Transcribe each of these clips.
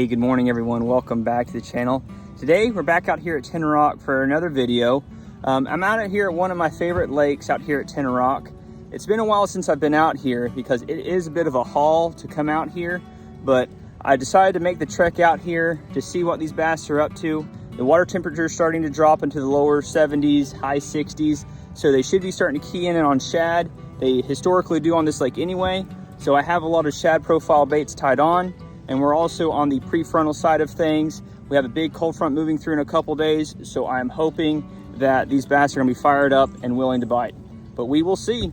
Hey, good morning everyone. Welcome back to the channel. Today we're back out here at Tenoroc for another video. I'm out here at one of my favorite lakes out here at Tenoroc. It's been a while since I've been out here because it is a bit of a haul to come out here, but I decided to make the trek out here to see what these bass are up to. The water temperature is starting to drop into the lower 70s, high 60s, so they should be starting to key in on shad. They historically do on this lake anyway, so I have a lot of shad profile baits tied on. And we're also on the prefrontal side of things. We have a big cold front moving through in a couple days, so I'm hoping that these bass are gonna be fired up and willing to bite. But we will see.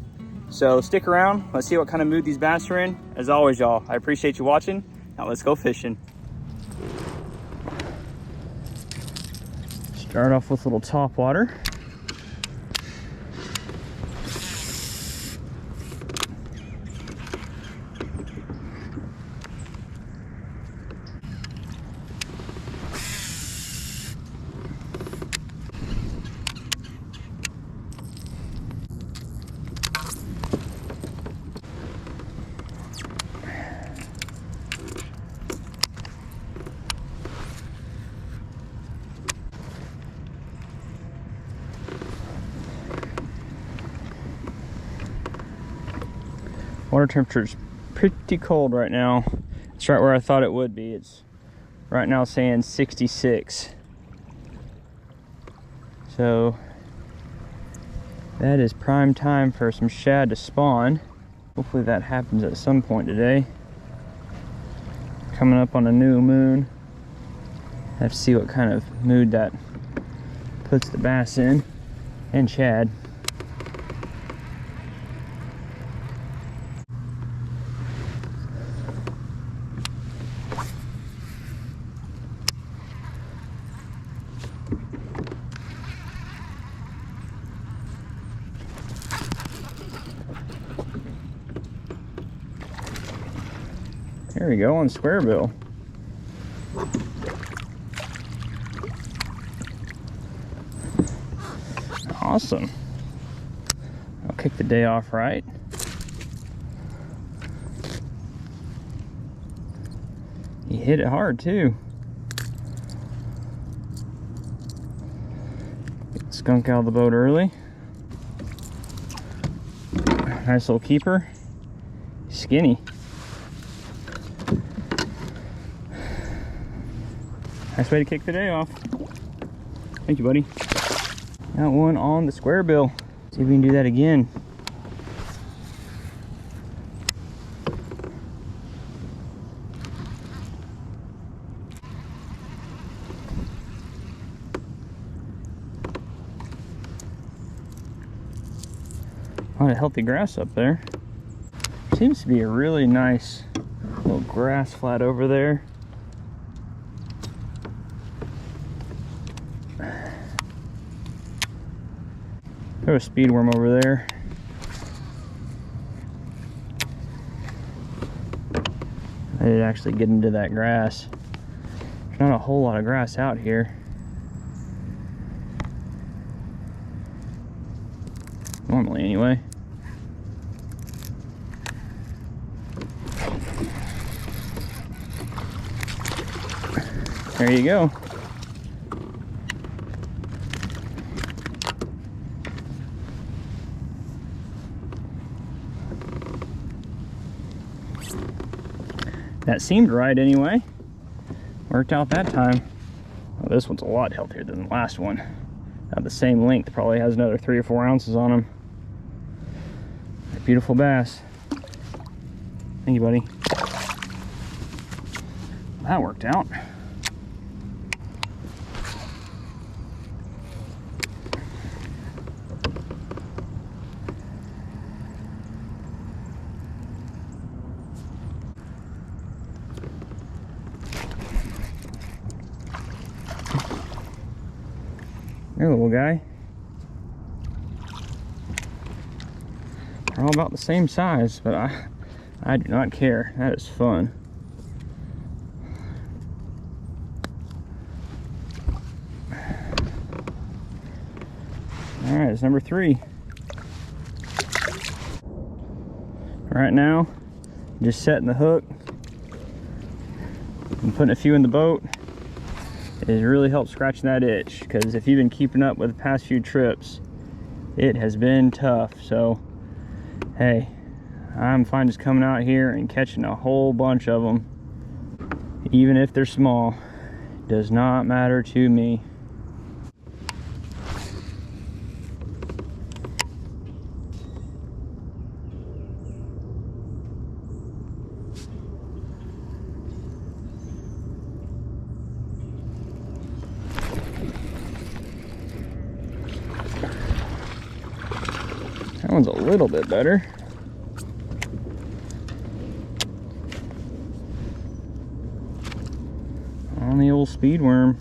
So stick around, let's see what kind of mood these bass are in. As always, y'all, I appreciate you watching. Now let's go fishing. Start off with a little top water. Water temperature is pretty cold right now. It's right where I thought it would be. It's right now saying 66. So that is prime time for some shad to spawn. Hopefully that happens at some point today. Coming up on a new moon. I have to see what kind of mood that puts the bass in and shad. There we go, on square bill. Awesome. I'll kick the day off right. He hit it hard too. Get the skunk out of the boat early. Nice little keeper. Skinny. Nice way to kick the day off. Thank you, buddy. Got one on the square bill. See if we can do that again. A lot of healthy grass up there. Seems to be a really nice little grass flat over there. Throw a speed worm over there. I did actually get into that grass. There's not a whole lot of grass out here. Normally, anyway. There you go. That seemed right anyway. Worked out that time. Well, this one's a lot healthier than the last one. About the same length, probably has another 3 or 4 ounces on him. A beautiful bass. Thank you, buddy. That worked out. There, little guy. They're all about the same size, but I do not care. That is fun. All right, it's number 3. Right now, just setting the hook. And putting a few in the boat has really helped scratching that itch, because if you've been keeping up with the past few trips, it has been tough. So hey, I'm fine just coming out here and catching a whole bunch of them, even if they're small. Does not matter to me. That one's a little bit better. On the old speed worm.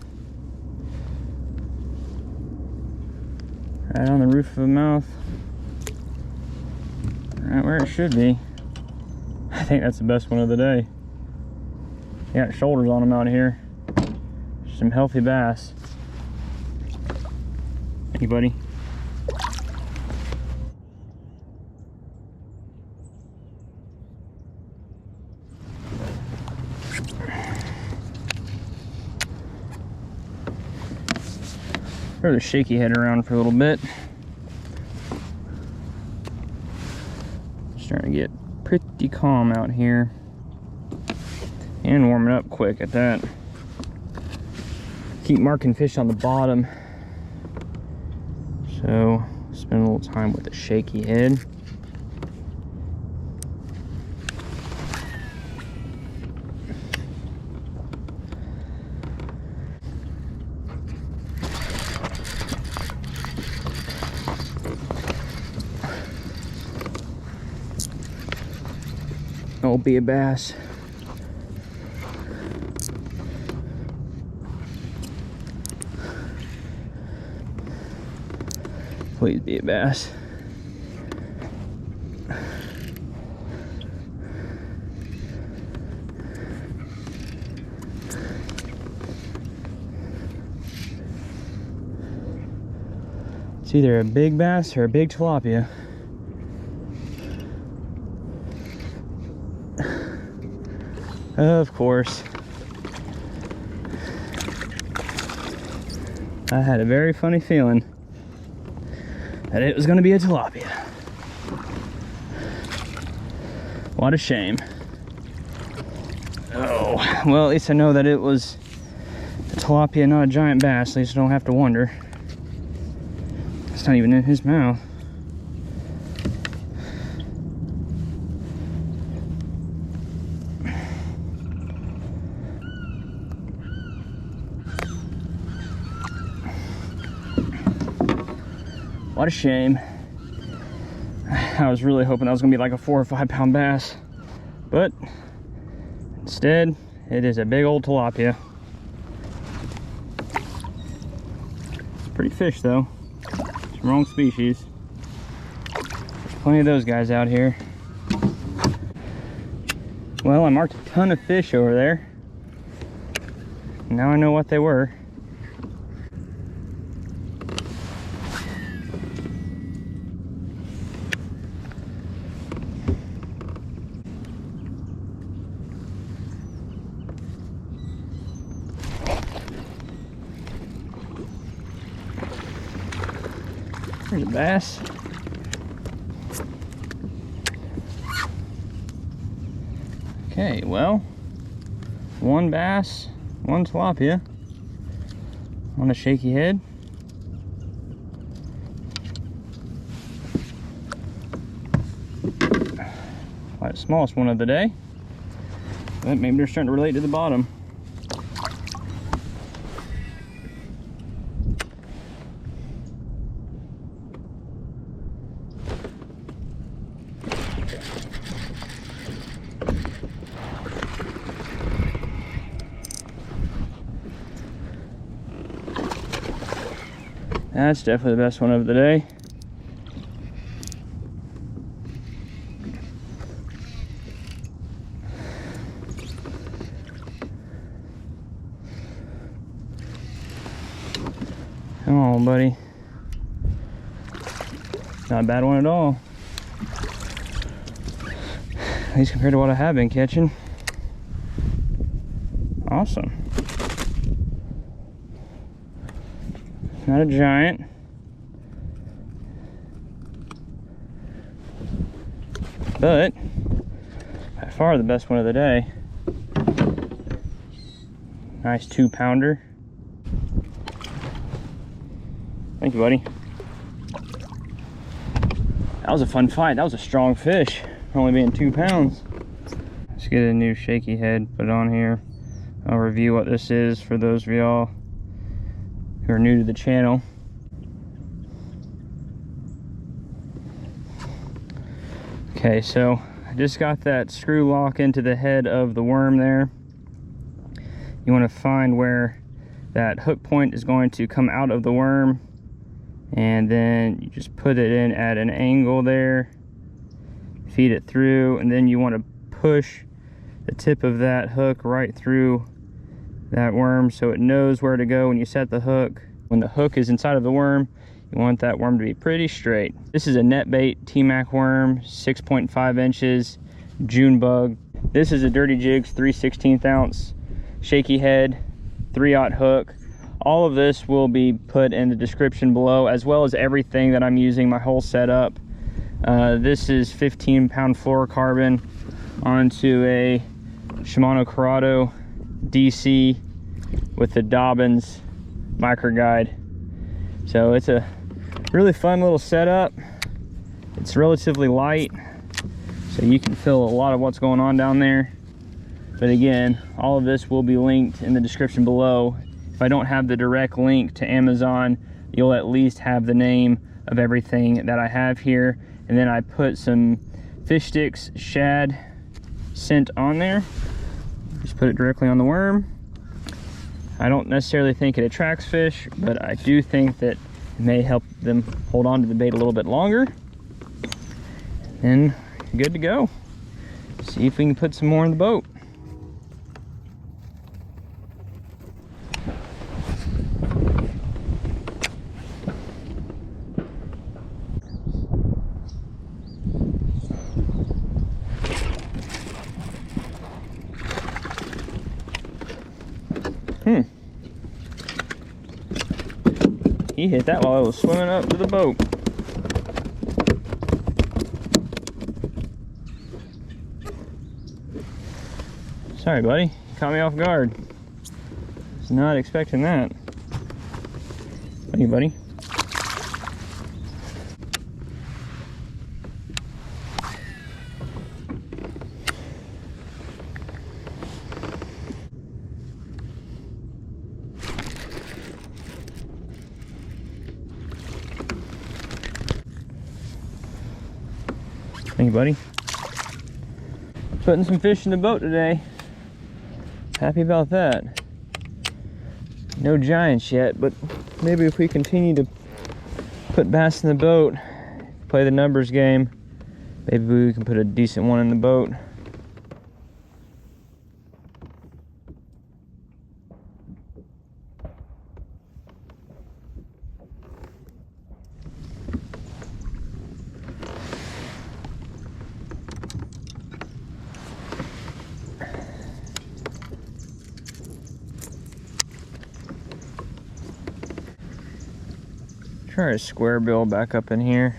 Right on the roof of the mouth. Right where it should be. I think that's the best one of the day. He got shoulders on him out here. Some healthy bass. Anybody? Throw the shaky head around for a little bit. Starting to get pretty calm out here. And warming up quick at that. Keep marking fish on the bottom. So, spend a little time with the shaky head. Oh, be a bass. Please be a bass. It's either a big bass or a big tilapia. Of course. I had a very funny feeling that it was going to be a tilapia. What a shame. Oh, well, at least I know that it was a tilapia, not a giant bass. At least I don't have to wonder. It's not even in his mouth. What a shame. I was really hoping that was gonna be like a 4 or 5 pound bass, but instead it is a big old tilapia. Pretty fish though. It's the wrong species. There's plenty of those guys out here. Well, I marked a ton of fish over there. Now I know what they were. There's a bass. Okay, well, one bass, one tilapia on a shaky head. Probably the smallest one of the day, but maybe they're starting to relate to the bottom. That's definitely the best one of the day. Come on, buddy. Not a bad one at all. At least compared to what I have been catching. Awesome. Not a giant. But by far the best one of the day. Nice 2-pounder. Thank you, buddy. That was a fun fight. That was a strong fish, only being 2 pounds. Let's get a new shaky head put on here. I'll review what this is for those of y'all who are new to the channel. Okay, so I just got that screw lock into the head of the worm there. You want to find where that hook point is going to come out of the worm, and then you just put it in at an angle there, feed it through, and then you want to push the tip of that hook right through that worm so it knows where to go when you set the hook. When the hook is inside of the worm, you want that worm to be pretty straight. This is a Netbait T-Mac worm, 6.5 inches, Junebug. This is a Dirty Jigs 3/16 ounce Shakey Head, 3/0 hook. All of this will be put in the description below, as well as everything that I'm using, my whole setup. This is 15-pound fluorocarbon onto a Shimano Corrado DC with the Dobyns micro guide. So it's a really fun little setup. It's relatively light, so you can feel a lot of what's going on down there. But again, all of this will be linked in the description below. If I don't have the direct link to Amazon, you'll at least have the name of everything that I have here. And then I put some fish sticks shad scent on there. Just put it directly on the worm. I don't necessarily think it attracts fish, but I do think that it may help them hold on to the bait a little bit longer. And you're good to go. See if we can put some more in the boat. He hit that while I was swimming up to the boat. Sorry, buddy. You caught me off guard. Was not expecting that. Thank you, buddy. Thank you, buddy. Putting some fish in the boat today. Happy about that. No giants yet, but maybe if we continue to put bass in the boat, play the numbers game, maybe we can put a decent one in the boat. Try a square bill back up in here.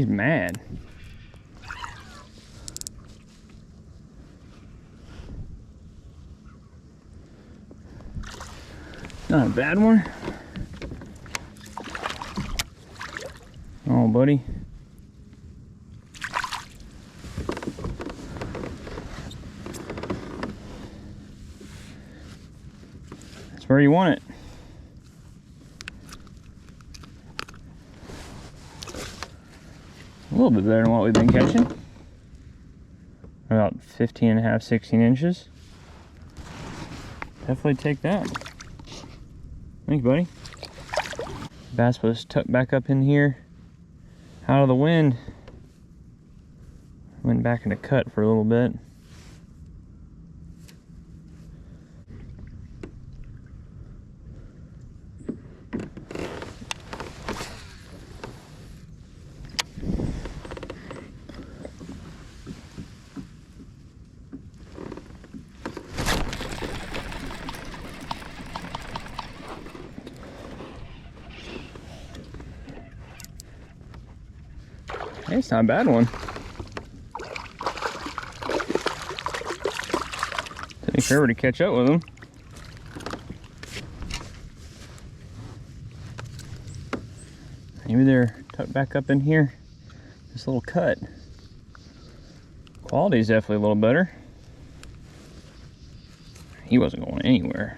He's mad. Not a bad one. Oh, buddy. That's where you want it. A little bit better than what we've been catching. About 15.5, 16 inches. Definitely take that. Thanks, buddy. Bass was tucked back up in here, out of the wind. Went back in the cut for a little bit. Hey, it's not a bad one. Took me forever to catch up with him. Maybe they're tucked back up in here. This little cut. Quality's definitely a little better. He wasn't going anywhere.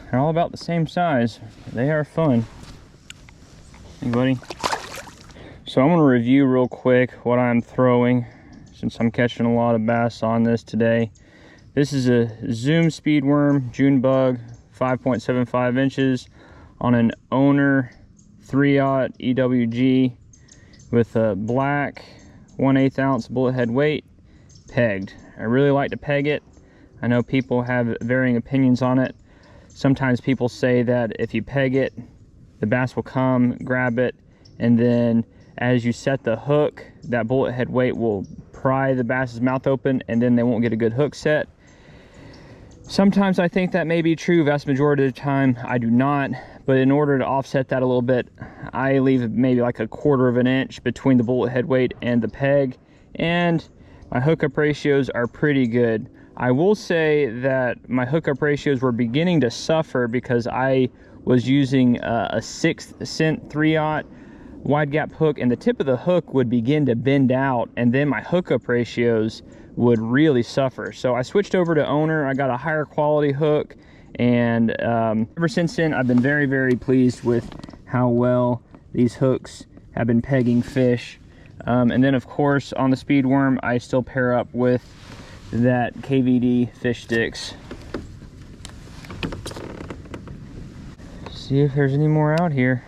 They're all about the same size. They are fun. Hey, buddy. So I'm gonna review real quick what I'm throwing since I'm catching a lot of bass on this today. This is a Zoom Speedworm Junebug, 5.75 inches on an Owner 3/0 EWG with a black 1/8 ounce bullet head weight, pegged. I really like to peg it. I know people have varying opinions on it. Sometimes people say that if you peg it, the bass will come, grab it, and then as you set the hook, that bullet head weight will pry the bass's mouth open, and then they won't get a good hook set. Sometimes I think that may be true. Vast majority of the time, I do not. But in order to offset that a little bit, I leave maybe like 1/4 of an inch between the bullet head weight and the peg, and my hookup ratios are pretty good. I will say that my hookup ratios were beginning to suffer because I was using a 1/6 cent 3/0 wide gap hook, and the tip of the hook would begin to bend out, and then my hookup ratios would really suffer. So I switched over to Owner. I got a higher quality hook, and ever since then I've been very, very pleased with how well these hooks have been pegging fish. And then of course on the Speedworm I still pair up with that KVD fish sticks. See if there's any more out here.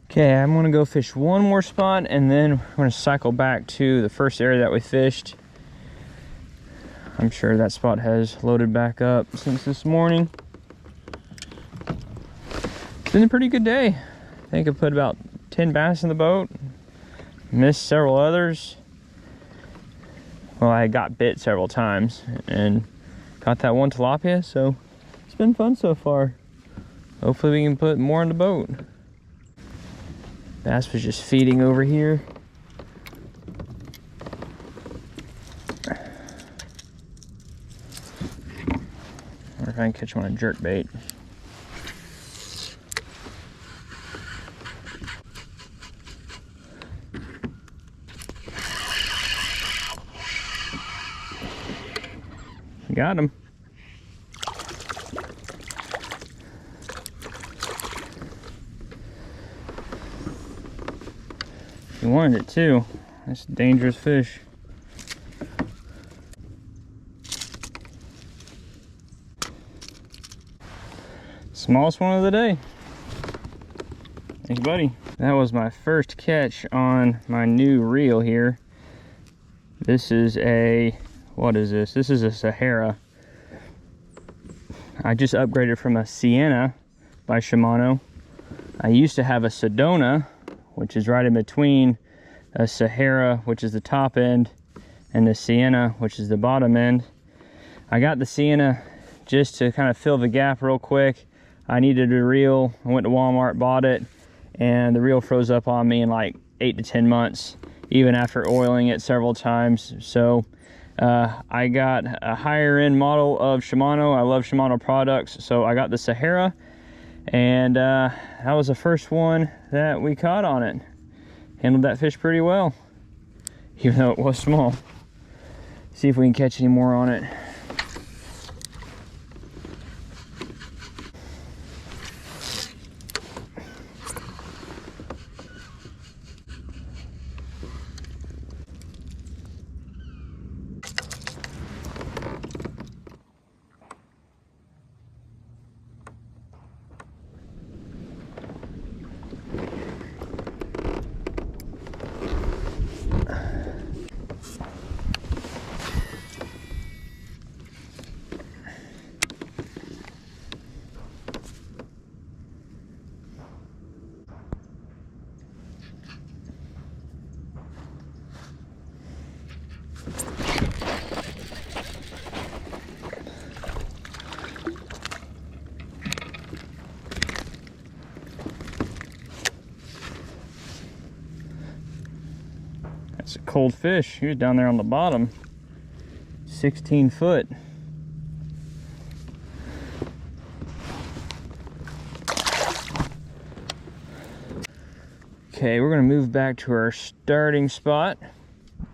Okay, I'm gonna go fish one more spot, and then we're gonna cycle back to the first area that we fished. I'm sure that spot has loaded back up since this morning. It's been a pretty good day. I think I put about 10 bass in the boat, missed several others. Well, I got bit several times and caught that one tilapia, so it's been fun so far. Hopefully we can put more in the boat. Bass was just feeding over here. Or if I can catch one on jerkbait. Got him. He wanted it too. That's a dangerous fish. Smallest one of the day. Thanks, buddy. That was my first catch on my new reel here. This is a, what is this? This is a Sahara. I just upgraded from a Sienna by Shimano. I used to have a Sedona, which is right in between a Sahara, which is the top end, and the Sienna, which is the bottom end. I got the Sienna just to kind of fill the gap real quick. I needed a reel. I went to Walmart, bought it, and the reel froze up on me in like 8 to 10 months, even after oiling it several times. So I got a higher end model of Shimano. I love Shimano products, so I got the Sahara, and that was the first one that we caught on it. Handled that fish pretty well, even though it was small. See if we can catch any more on it. That's a cold fish. He was down there on the bottom. 16 foot. Okay, we're gonna move back to our starting spot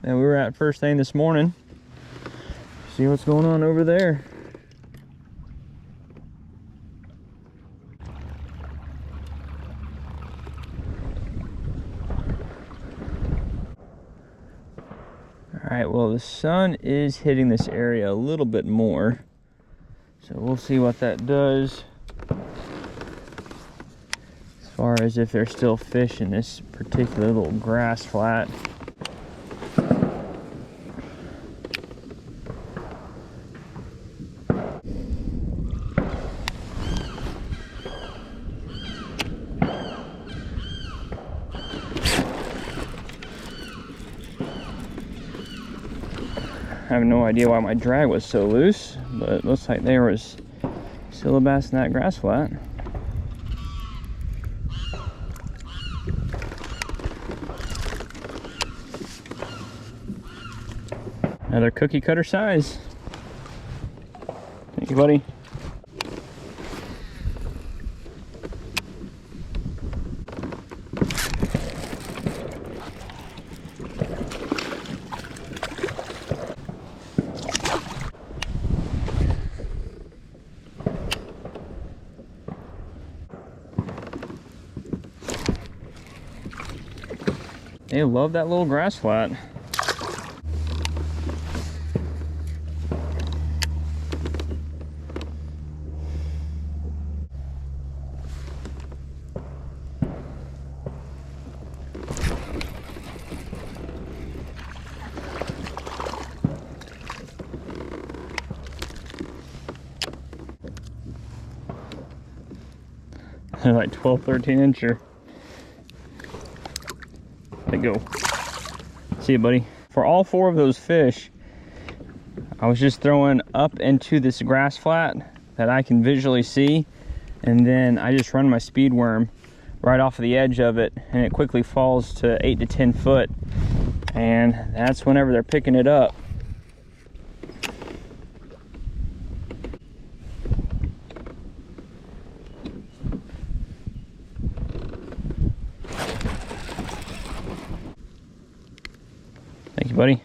that we were at first thing this morning. See what's going on over there. Alright, well, the sun is hitting this area a little bit more, so we'll see what that does as far as if there's still fish in this particular little grass flat. I have no idea why my drag was so loose, but it looks like there was still a bass in that grass flat. Another cookie cutter size. Thank you, buddy. They love that little grass flat. They're like 12, 13 incher. Go. See you, buddy. For all 4 of those fish, I was just throwing up into this grass flat that I can visually see, and then I just run my speed worm right off of the edge of it, and it quickly falls to 8 to 10 foot, and that's whenever they're picking it up. Thank you, buddy.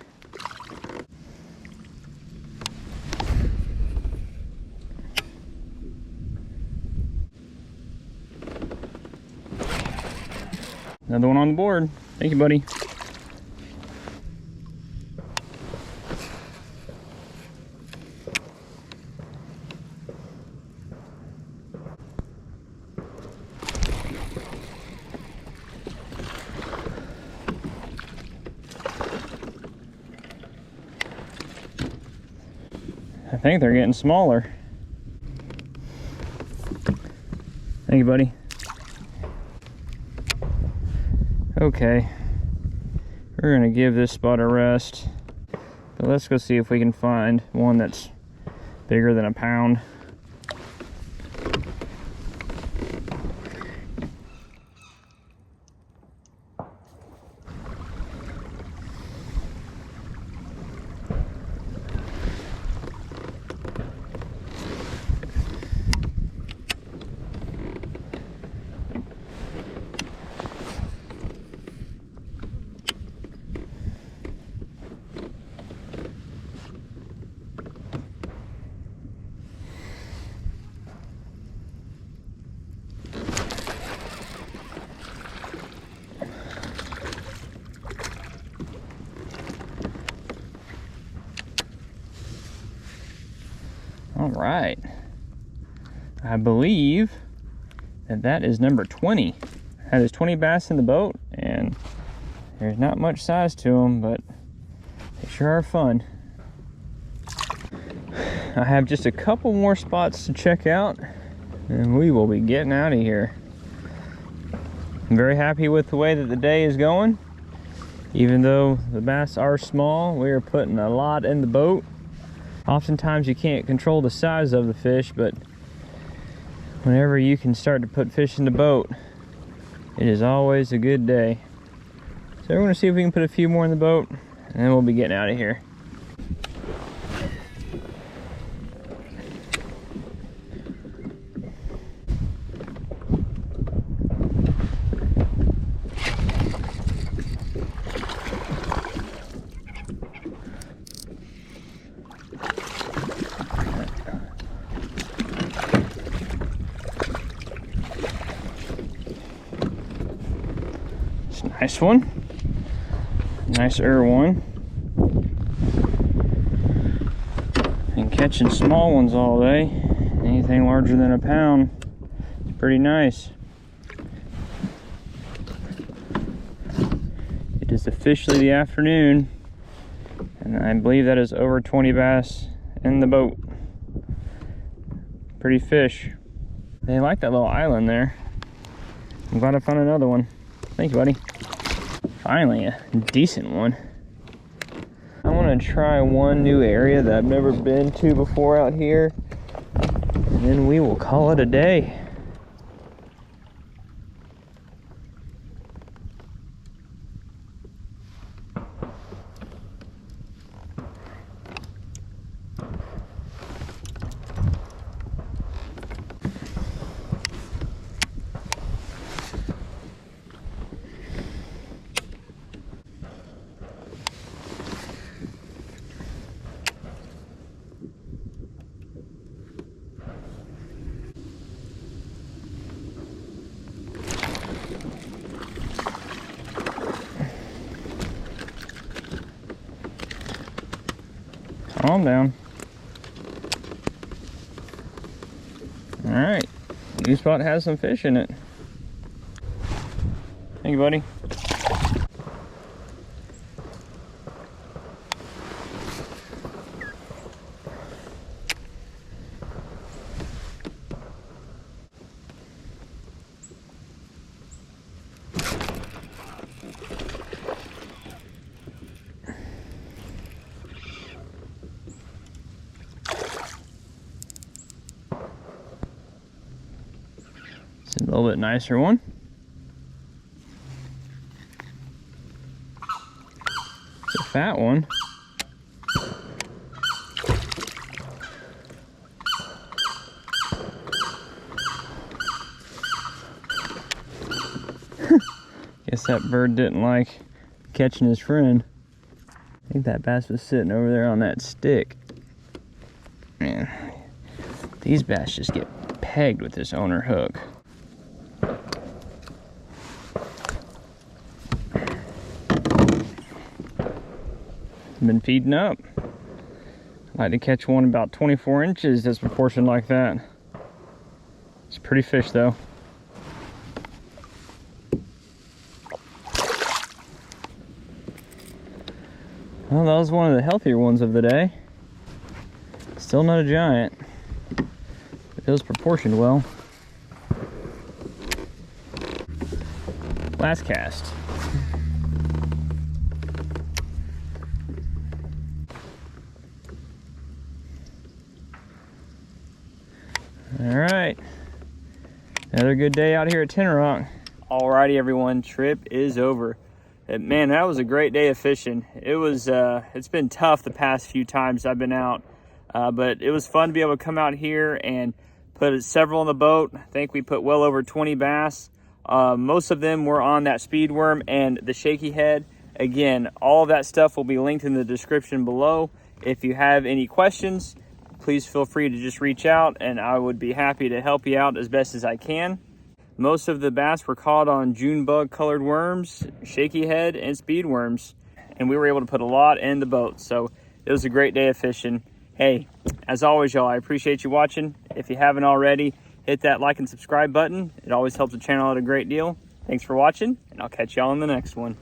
Another one on the board. Thank you, buddy. think they're getting smaller. Thank you, buddy. Okay, we're gonna give this spot a rest, but let's go see if we can find one that's bigger than a pound. All right, I believe that is number 20. That is 20 bass in the boat, and there's not much size to them, but they sure are fun. I have just a couple more spots to check out, and we will be getting out of here. I'm very happy with the way that the day is going. Even though the bass are small, we are putting a lot in the boat. Oftentimes you can't control the size of the fish, but whenever you can start to put fish in the boat, it is always a good day. So we're going to see if we can put a few more in the boat, and then we'll be getting out of here. Nice one. Nicer one. And catching small ones all day. Anything larger than a pound is pretty nice. It is officially the afternoon, and I believe that is over 20 bass in the boat. Pretty fish. They like that little island there. I'm glad I found another one. Thank you, buddy. Finally, a decent one. I want to try one new area that I've never been to before out here, and then we will call it a day. Calm down. All right, new spot has some fish in it. Thank you, buddy. A little bit nicer one. It's a fat one. Guess that bird didn't like catching his friend. I think that bass was sitting over there on that stick. Man, these bass just get pegged with this owner hook. Been feeding up. I like to catch one about 24 inches that's proportioned like that. It's a pretty fish though. Well, that was one of the healthier ones of the day. Still not a giant. It was proportioned well. Last cast. All right, another good day out here at Tenoroc. Alrighty everyone, trip is over. Man, that was a great day of fishing. It was, it's been tough the past few times I've been out, but it was fun to be able to come out here and put several in the boat. I think we put well over 20 bass. Most of them were on that speed worm and the shaky head. Again, all of that stuff will be linked in the description below. If you have any questions, please feel free to just reach out and I would be happy to help you out as best as I can. Most of the bass were caught on Junebug colored worms, shaky head, and speed worms. And we were able to put a lot in the boat. So it was a great day of fishing. Hey, as always, y'all, I appreciate you watching. If you haven't already, hit that like and subscribe button. It always helps the channel out a great deal. Thanks for watching, and I'll catch y'all in the next one.